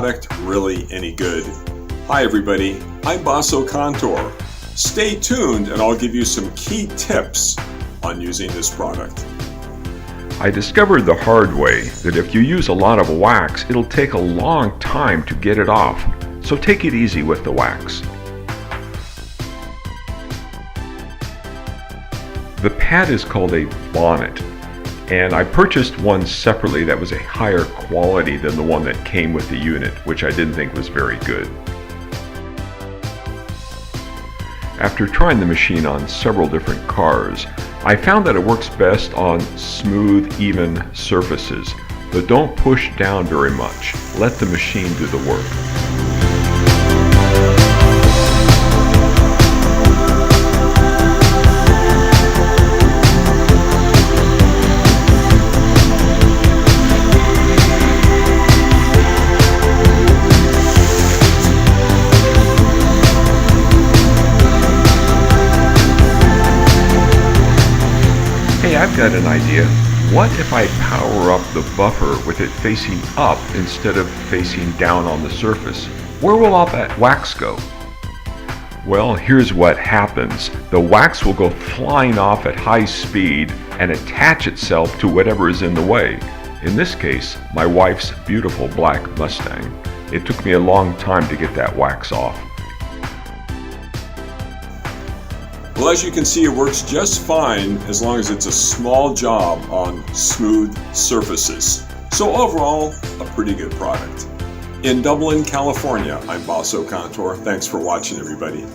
product really any good? Hi everybody, I'm Bassocantor. Stay tuned and I'll give you some key tips on using this product. I discovered the hard way that if you use a lot of wax, it'll take a long time to get it off. So take it easy with the wax. The pad is called a Bonnet, and I purchased one separately that was a higher quality than the one that came with the unit, which I didn't think was very good. After trying the machine on several different cars, I found that it works best on smooth, even surfaces, but don't push down very much. Let the machine do the work. Hey, I've got an idea. What if I power up the buffer with it facing up instead of facing down on the surface? Where will all that wax go? Well, here's what happens. The wax will go flying off at high speed and attach itself to whatever is in the way. In this case, my wife's beautiful black Mustang. It took me a long time to get that wax off. Well, as you can see, it works just fine as long as it's a small job on smooth surfaces. So overall, a pretty good product. In Dublin, California, I'm Bassocantor. Thanks for watching, everybody.